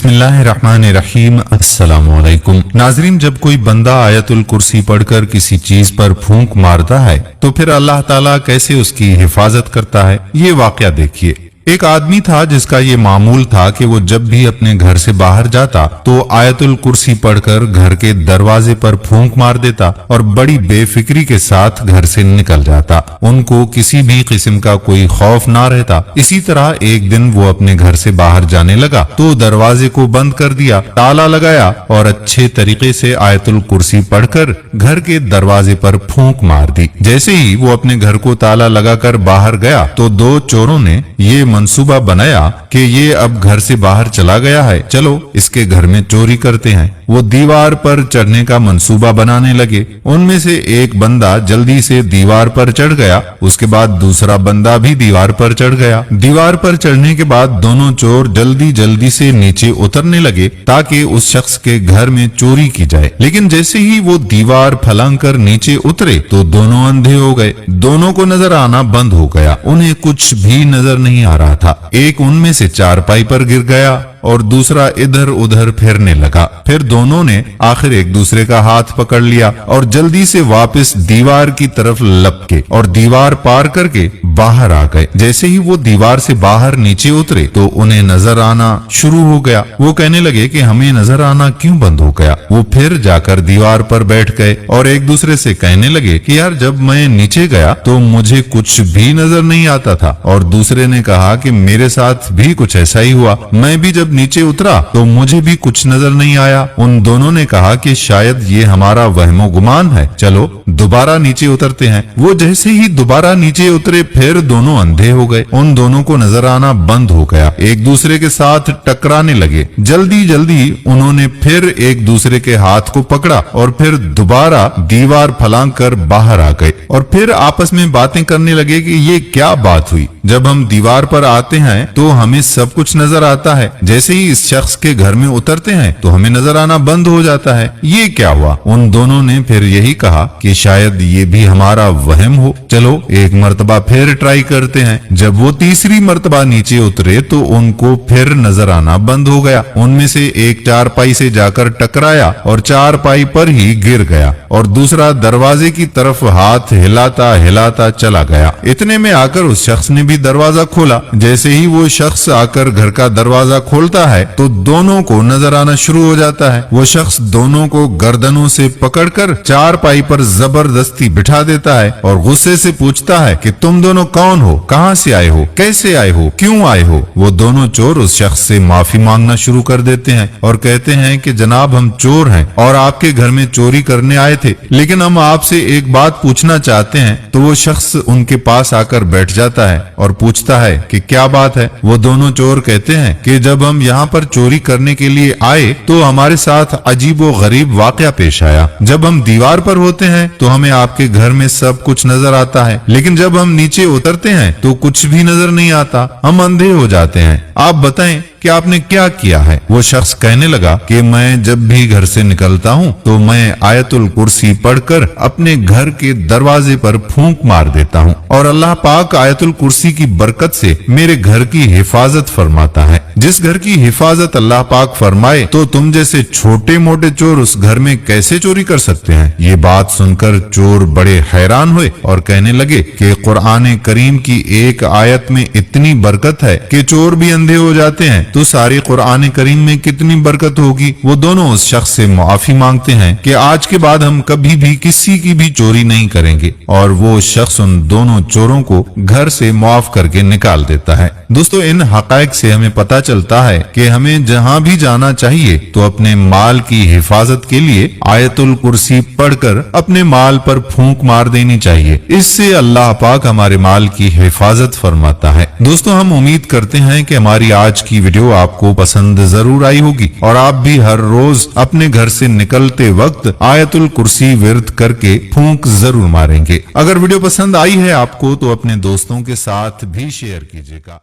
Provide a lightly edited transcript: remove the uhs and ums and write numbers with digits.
बिस्मिल्लाहिर्रहमानिर्रहीम। अस्सलामुअलैकुम नाजरीन, जब कोई बंदा आयतुल कुर्सी पढ़कर किसी चीज पर फूंक मारता है तो फिर अल्लाह ताला कैसे उसकी हिफाजत करता है, ये वाकया देखिए। एक आदमी था जिसका ये मामूल था कि वो जब भी अपने घर से बाहर जाता तो आयतुल कुर्सी पढ़कर घर के दरवाजे पर फूंक मार देता और बड़ी बेफिक्री के साथ घर से निकल जाता। उनको किसी भी किस्म का कोई खौफ ना रहता। इसी तरह एक दिन वो अपने घर से बाहर जाने लगा तो दरवाजे को बंद कर दिया, ताला लगाया और अच्छे तरीके से आयतुल कुर्सी पढ़कर घर के दरवाजे पर फूंक मार दी। जैसे ही वो अपने घर को ताला लगाकर बाहर गया तो दो चोरों ने ये मंसूबा बनाया कि ये अब घर से बाहर चला गया है, चलो इसके घर में चोरी करते हैं। वो दीवार पर चढ़ने का मंसूबा बनाने लगे। उनमें से एक बंदा जल्दी से दीवार पर चढ़ गया, उसके बाद दूसरा बंदा भी दीवार पर चढ़ गया। दीवार पर चढ़ने के बाद दोनों चोर जल्दी जल्दी से नीचे उतरने लगे ताकि उस शख्स के घर में चोरी की जाए। लेकिन जैसे ही वो दीवार फलांग कर नीचे उतरे तो दोनों अंधे हो गए। दोनों को नजर आना बंद हो गया, उन्हें कुछ भी नजर नहीं आ रहा था। एक उनमें से चारपाई पर गिर गया और दूसरा इधर उधर फिरने लगा। फिर दोनों ने आखिर एक दूसरे का हाथ पकड़ लिया और जल्दी से वापस दीवार की तरफ लपके और दीवार पार करके बाहर आ गए। जैसे ही वो दीवार से बाहर नीचे उतरे तो उन्हें नजर आना शुरू हो गया। वो कहने लगे कि हमें नजर आना क्यों बंद हो गया। वो फिर जाकर दीवार पर बैठ गए और एक दूसरे से कहने लगे कि यार, जब मैं नीचे गया तो मुझे कुछ भी नजर नहीं आता था। और दूसरे ने कहा कि मेरे साथ भी कुछ ऐसा ही हुआ, मैं भी जब नीचे उतरा तो मुझे भी कुछ नजर नहीं आया। उन दोनों ने कहा कि शायद ये हमारा वहमो गुमान है, चलो दोबारा नीचे उतरते हैं। वो जैसे ही दोबारा नीचे उतरे फिर दोनों अंधे हो गए। उन दोनों को नजर आना बंद हो गया, एक दूसरे के साथ टकराने लगे। जल्दी जल्दी उन्होंने फिर एक दूसरे के हाथ को पकड़ा और फिर दोबारा दीवार फलांग कर बाहर आ गए और फिर आपस में बातें करने लगे कि ये क्या बात हुई, जब हम दीवार पर आते हैं तो हमें सब कुछ नजर आता है, जैसे ही इस शख्स के घर में उतरते हैं तो हमें नजर आना बंद हो जाता है, ये क्या हुआ। उन दोनों ने फिर यही कहा कि शायद ये भी हमारा वहम हो, चलो एक मर्तबा फिर ट्राई करते हैं। जब वो तीसरी मर्तबा नीचे उतरे तो उनको फिर नजर आना बंद हो गया। उनमें से एक चारपाई से जाकर टकराया और चारपाई पर ही गिर गया और दूसरा दरवाजे की तरफ हाथ हिलाता हिलाता चला गया। इतने में आकर उस शख्स ने भी दरवाजा खोला। जैसे ही वो शख्स आकर घर का दरवाजा खोलता है तो दोनों को नजर आना शुरू हो जाता है। वो शख्स दोनों को गर्दनों से पकड़कर चारपाई पर जबरदस्ती बिठा देता है और गुस्से से पूछता है कि तुम दोनों कौन हो, कहां से आए हो, कैसे आए हो, क्यों आए हो। वो दोनों चोर उस शख्स से माफी मांगना शुरू कर देते हैं और कहते हैं कि जनाब, हम चोर हैं और आपके घर में चोरी करने आए थे, लेकिन हम आपसे एक बात पूछना चाहते हैं। तो वो शख्स उनके पास आकर बैठ जाता है और पूछता है कि क्या बात है। वो दोनों चोर कहते हैं कि जब हम यहाँ पर चोरी करने के लिए आए तो हमारे साथ अजीबो गरीब वाकया पेश आया। जब हम दीवार पर होते हैं तो हमें आपके घर में सब कुछ नजर आता है, लेकिन जब हम नीचे उतरते हैं तो कुछ भी नजर नहीं आता, हम अंधे हो जाते हैं। आप बताएं कि आपने क्या किया है। वो शख्स कहने लगा कि मैं जब भी घर से निकलता हूँ तो मैं आयतुल कुर्सी पढ़कर अपने घर के दरवाजे पर फूंक मार देता हूँ और अल्लाह पाक आयतुल कुर्सी की बरकत से मेरे घर की हिफाजत फरमाता है। जिस घर की हिफाजत अल्लाह पाक फरमाए तो तुम जैसे छोटे मोटे चोर उस घर में कैसे चोरी कर सकते हैं। ये बात सुनकर चोर बड़े हैरान हुए और कहने लगे कि कुरान करीम की एक आयत में इतनी बरकत है कि चोर भी अंधे हो जाते हैं, तो सारे कुरान करीम में कितनी बरकत होगी। वो दोनों उस शख्स से माफी मांगते हैं कि आज के बाद हम कभी भी किसी की भी चोरी नहीं करेंगे और वो शख्स उन दोनों चोरों को घर से माफ करके निकाल देता है। दोस्तों, इन हकायक से हमें पता चलता है कि हमें जहां भी जाना चाहिए तो अपने माल की हिफाजत के लिए आयतुल कुर्सी पढ़कर अपने माल पर फूंक मार देनी चाहिए। इससे अल्लाह पाक हमारे माल की हिफाजत फरमाता है। दोस्तों, हम उम्मीद करते हैं कि हमारी आज की वीडियो आपको पसंद जरूर आई होगी और आप भी हर रोज अपने घर से निकलते वक्त आयतुल कुर्सी विर्द करके फूंक जरूर मारेंगे। अगर वीडियो पसंद आई है आपको तो अपने दोस्तों के साथ भी शेयर कीजिएगा।